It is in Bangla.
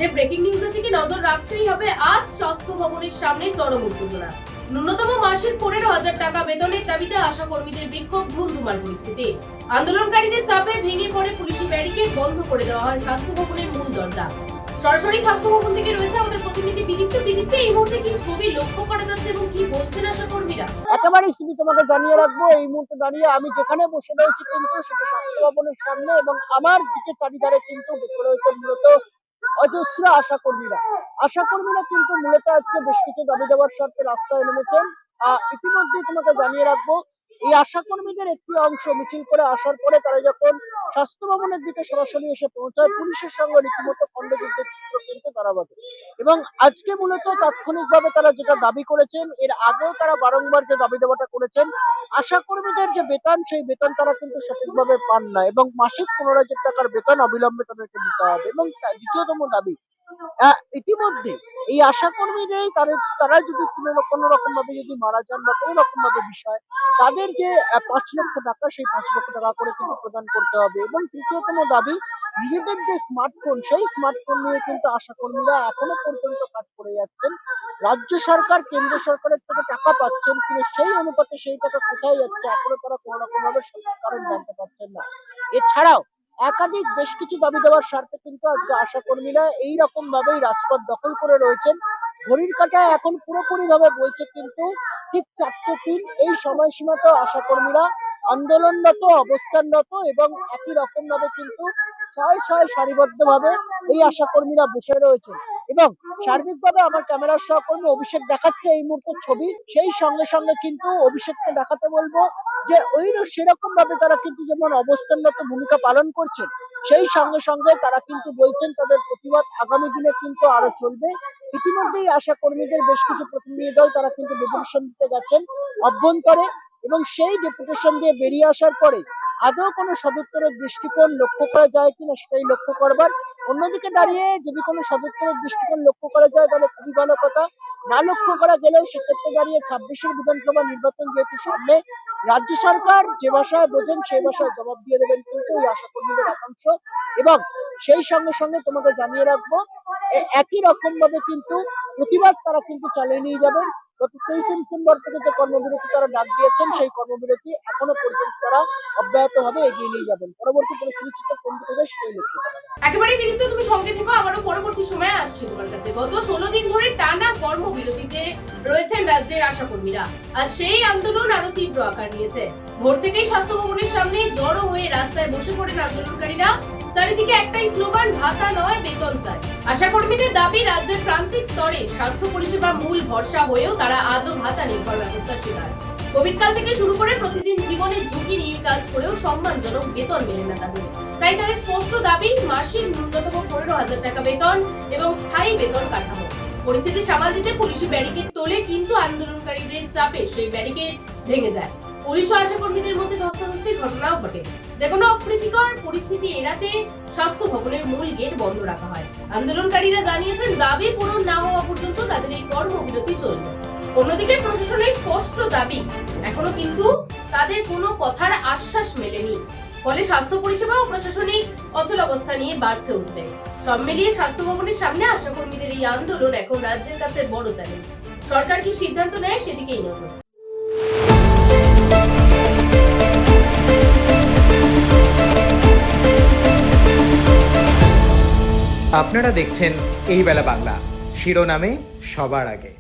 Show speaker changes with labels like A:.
A: যে ব্রেকিং নিউজের দিকে নজর রাখতেই হবে। আজ স্বাস্থ্য ভবনের সামনে চরম উত্তেজনা। ন্যূনতম মাসিক 15,000 টাকা বেতনের দাবিতে আশা কর্মীদের বিক্ষোভ, ধুমধুমার পরিস্থিতি। আন্দোলনকারীদের চাপে ভেঙে পড়ে পুলিশি ব্যারিকেড, বন্ধ করে দেওয়া হয় স্বাস্থ্য ভবনের মূল দরজা। সরাসরি স্বাস্থ্য ভবন থেকে রয়েছে আমাদের প্রতিনিধি বিদীপ্ত। এই মুহূর্তে কি ছবি লক্ষ্য করা যাচ্ছে এবং কি বলছেন আশা কর্মীরা?
B: একেবারেই শুধু তোমাকে জানিয়ে রাখবো, এই মুহূর্তে দাঁড়িয়ে আমি যেখানে বসে রয়েছি কিন্তু সেটা স্বাস্থ্য ভবনের সামনে, এবং আমার দিকে চারিধারে কিন্তু বসে রয়েছে মূলত অজস্র আশাকর্মীরা কিন্তু মূলত আজকে বেশ কিছু দাবি দেওয়ার স্বার্থে রাস্তায় নেমেছেন। ইতিমধ্যে তোমাকে জানিয়ে রাখবো, এই আশাকর্মীদের একটি অংশ মিছিল করে আসার পরে তারা যখন স্বাস্থ্য ভবনের দিকে সরাসরি এসে পৌঁছায়, পুলিশের সঙ্গে রীতিমতো খণ্ডযুদ্ধের চিত্র কিন্তু তারা বাঁধে। এবং আজকে মূলত তাৎক্ষণিকভাবে তারা যেটা দাবি করেছেন, এর আগেও তারা বারংবার যে দাবি দেওয়াটা করেছেন, আশাকর্মীদের যে বেতন, সেই বেতন তারা কিন্তু সঠিকভাবে পান না, এবং মাসিক 15,000 টাকার বেতন অবিলম্বে তাদেরকে দিতে হবে। এবং দ্বিতীয়তম দাবি, ইতিমধ্যে এই আশাকর্মীরাই তারা যদি কোনো রকম ভাবে যদি মারা যান বা কোনো রকম ভাবে বিষয়, তাদের যে 5 লক্ষ টাকা, সেই 5 লক্ষ টাকা করে কিন্তু প্রদান করতে হবে। এবং তৃতীয়তম দাবি, নিজেদের যে স্মার্টফোন, সেই স্মার্টফোন নিয়ে কিন্তু আশাকর্মীরা এখনো পর্যন্ত কাজ করে যাচ্ছেন। রাজ্য সরকার কেন্দ্র সরকারের থেকে টাকা পাচ্ছেন, কিন্তু সেই অনুপাতে সেই টাকা কোথায় যাচ্ছে এখনো তারা কোনো রকম ভাবে সঠিক কারণ জানতে পারছেন না। এছাড়াও একাধিক বেশ কিছু দাবি দেওয়ার স্বার্থে কিন্তু আজকে আশাকর্মীরা এইরকম ভাবেই রাজপথ দখল করে রয়েছেন। ঘড়ির কাঁটায় এখন পুরোপুরি ভাবে বলছে কিন্তু ঠিক 4:03 এই সময়সীমাতেও আশাকর্মীরা আন্দোলনরত, অবস্থানরত, এবং একই রকম ভাবে কিন্তু শয়ে সারিবদ্ধভাবে এই আশাকর্মীরা বসে রয়েছেন। এবং সার্বিকভাবে আমার ক্যামেরার সহকর্মী অভিষেক দেখাচ্ছে এই মুহূর্তের ছবি, সেই সঙ্গে সঙ্গে কিন্তু অভিষেককে দেখাতে বলবো যে সেরকম ভাবে তারা কিন্তু যেমন অবস্থানরত ভূমিকা পালন করছেন, সেই সঙ্গে সঙ্গে তারা কিন্তু বলছেন তাদের প্রতিবাদ আগামী দিনে কিন্তু আরো চলবে। ইতিমধ্যেই আশা কর্মীদের বেশ কিছু প্রতিনিধি দল তারা কিন্তু ডেপুটেশন দিতে গেছেন অভ্যন্তরে, এবং সেই ডেপুটেশন দিয়ে বেরিয়ে আসার পরে আদৌ কোনো সদুত্তরের দৃষ্টিকোণ লক্ষ্য করা যায় কিনা সেটাই লক্ষ্য করবার। অন্যদিকে দাঁড়িয়ে যদি কোনো সদুত্তরের দৃষ্টিকোণ লক্ষ্য করা যায় তাহলে খুবই ভালো কথা। না লক্ষ্য করা গেলেও সেক্ষেত্রে দাঁড়িয়ে 26-এর বিধানসভা নির্বাচন যেহেতু সামনে, রাজ্য সরকার যে ভাষায় বোঝেন সেই ভাষায় জবাব দিয়ে দেবেন কিন্তু এই আশাকর্মীদের একাংশ। এবং সেই সঙ্গে সঙ্গে তোমাকে জানিয়ে রাখবো, একই রকম ভাবে কিন্তু প্রতিবাদ তারা কিন্তু চালিয়ে নিয়ে যাবেন। গত 23শে ডিসেম্বর থেকে যে কর্মবিরতি তারা ডাক দিয়েছেন, সেই কর্মবিরতি এখনো পর্যন্ত তারা অব্যাহতভাবে এগিয়ে নিয়ে যাবেন। পরবর্তী পরিস্থিতি চিত্র কোন দিকে যায় সেটাই লক্ষ্য করা।
A: একেবারেই বিদীপ্ত, তুমি সঙ্গে থেকো, আমারও পরবর্তী সময়ে আসছি তোমার কাছে। গত 16 দিন ধরে টানা কর্মবিরতিতে রয়েছেন রাজ্যের আশাকর্মীরা। আর সেই আন্দোলন আরো তীব্র আকার নিয়েছে। ভোর থেকেই স্বাস্থ্য ভবনের সামনে জড়ো হয়ে রাস্তায় বসে পড়েন আন্দোলনকারীরা। চারিদিকে একটাই স্লোগান, ভাতা নয় বেতন চাই। আশাকর্মীদের দাবি, রাজ্যের প্রান্তিক স্তরে স্বাস্থ্য পরিষেবার মূল ভরসা হয়েও তারা আজও ভাতা নির্ভর ব্যবস্থার শিকার। কোভিড কাল থেকে শুরু করে প্রতিদিন জীবনের ঝুঁকি নিয়ে কাজ করেও সম্মানজনক বেতন মেলে না তাদের। তাই তাদের স্পষ্ট দাবি, মাসিক ন্যূনতম 15,000 টাকা বেতন এবং স্থায়ী বেতন কাঠামো। পরিস্থিতি সামাল দিতে পুলিশি ব্যারিকেড তোলে, কিন্তু আন্দোলনকারীদের চাপে সেই ব্যারিকেড ভেঙে যায়। পুলিশ ও আশাকর্মীদের মধ্যে ধস্তাধস্তির ঘটনাও ঘটে। যেকোনো অপ্রীতিকর পরিস্থিতি এড়াতে স্বাস্থ্য ভবনের মূল গেট বন্ধ রাখা হয়। আন্দোলনকারীরা জানিয়েছেন, দাবি পূরণ না হওয়া পর্যন্ত তাদের এই কর্মবিরতি চলবে। অন্যদিকে প্রশাসনের স্পষ্ট দাবি, এখনো কিন্তু তাদের কোনো কথার আশ্বাস মেলেনি। ফলে স্বাস্থ্য পরিষেবা ও প্রশাসনিক অচলাবস্থা নিয়ে বাড়ছে উদ্বেগ। সব মিলিয়ে স্বাস্থ্য ভবনের সামনে আশাকর্মীদের এই আন্দোলন এখন রাজ্যের কাছে বড় চ্যালেঞ্জ। সরকার কি সিদ্ধান্ত নেয় সেদিকেই নজর।
C: আপনারা দেখছেন এই বেলা বাংলা, শিরোনামে সবার আগে।